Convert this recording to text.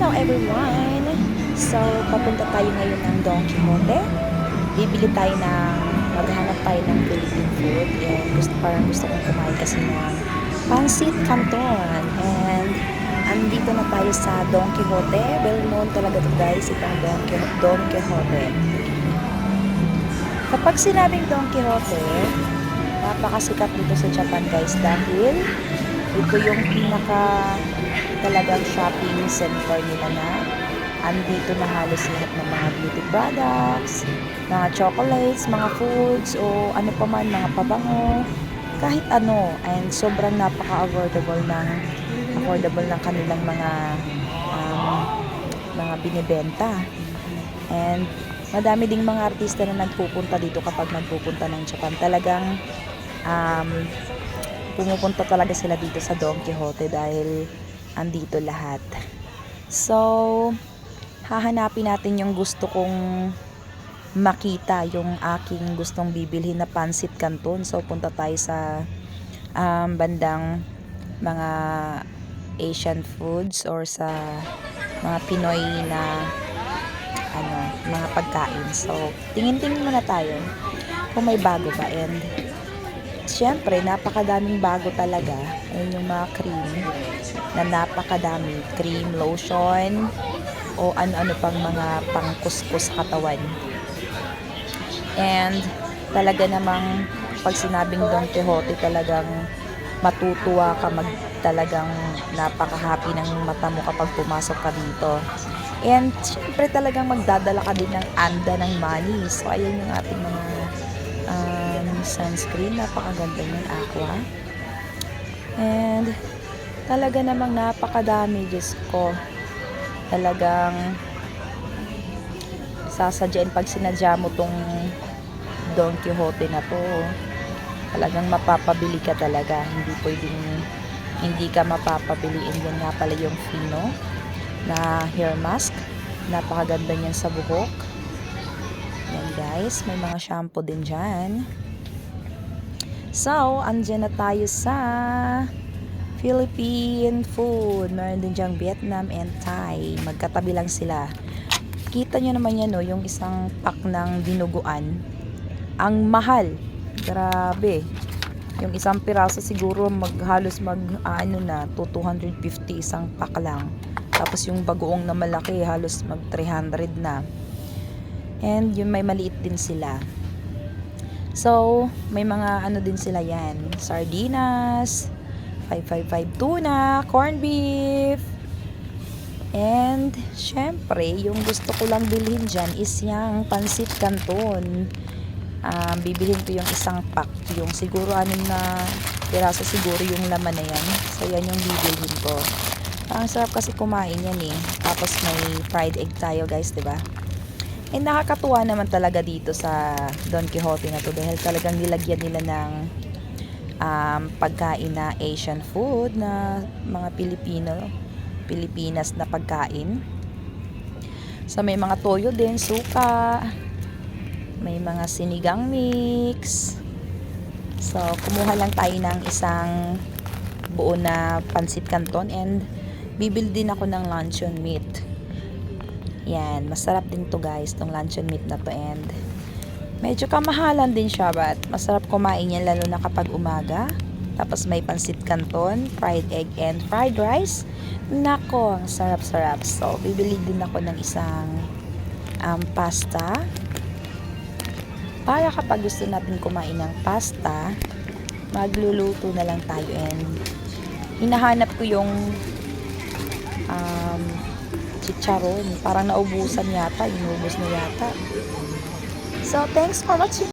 Hello everyone! So, papunta tayo ngayon ng Don Quixote. Bibili tayo ng, maghanap tayo ng Philippine food. And parang gusto kong kumain kasi ng Pancit Canton. And andito na tayo sa Don Quixote. Well known talaga to guys, itong Don Quixote. Kapag sinabing Don Quixote, napakasikat dito sa Japan guys dahil ito yung pinaka talagang shopping center nila na andito na halos lahat ng mga beauty products, mga chocolates, mga foods o ano pa man, mga pabango, kahit ano. And sobrang affordable ng kanilang mga binibenta. And madami ding mga artista na nagpupunta dito kapag nagpupunta ng Japan. Talagang pumupunta talaga sila dito sa Don Quixote dahil andito lahat. So, hahanapin natin yung gusto kong makita, yung aking gustong bibilhin na Pancit Canton. So, punta tayo sa bandang mga Asian foods or sa mga Pinoy na mga pagkain. So, tingin-tingin muna tayo kung may bago ba. And syempre, napakadaming bago talaga. Ayun yung mga cream na napakadami. Cream, lotion, o ano-ano pang mga pangkuskus katawan. And talaga namang pag sinabing Don Quixote, talagang matutuwa ka, talagang napaka-happy ng mata mo kapag pumasok ka dito. And syempre talagang magdadala ka din ng anda ng money. So ayan yung ating mga sunscreen, napakaganda ng Aqua. And talaga namang napakadami, Diyos ko. Talagang sasadyain pag sinadya mo tong Don Quixote na to, talagang mapapabili ka talaga. Hindi pwedeng hindi ka mapapabili. And yan nga pala yung Fino na hair mask, napakaganda niyan sa buhok. Yan guys, may mga shampoo din dyan. So, andyan na tayo sa Philippine food. Meron din dyang Vietnam and Thai. Magkatabi lang sila. Kita nyo naman yan, no? Yung isang pack ng dinuguan. Ang mahal. Grabe. Yung isang piraso siguro halos na 250 isang pack lang. Tapos yung bagoong na malaki halos 300 na. And yung may maliit din sila. So, may mga din sila yan. Sardinas, 555 tuna, corned beef. And, syempre, yung gusto ko lang bilhin dyan is yung Pancit Canton. Bibilhin ko yung isang pack. Yung siguro na piraso siguro yung laman na yan. So, yan yung bibilhin ko. Ang sarap kasi kumain yan eh. Tapos may fried egg tayo guys, diba? Eh, nakakatuwa naman talaga dito sa Don Quixote na to dahil talagang nilagyan nila ng pagkain na Asian food na mga Pilipinas na pagkain. So, may mga toyo din, suka, may mga sinigang mix. So, kumuha lang tayo ng isang buo na Pancit Canton and bibili din ako ng luncheon meat. Yan, masarap din to guys, tong luncheon meat na to. And medyo kamahalan din siya, but masarap kumain yan lalo na kapag umaga. Tapos may Pancit Canton, fried egg and fried rice. Nako, ang sarap-sarap. So, bibili din ako ng isang pasta. Para kapag gusto natin kumain ng pasta, magluluto na lang tayo. And hinahanap ko yung chicharon. Parang naubusan yata. Inubos na yata. So, thanks for watching.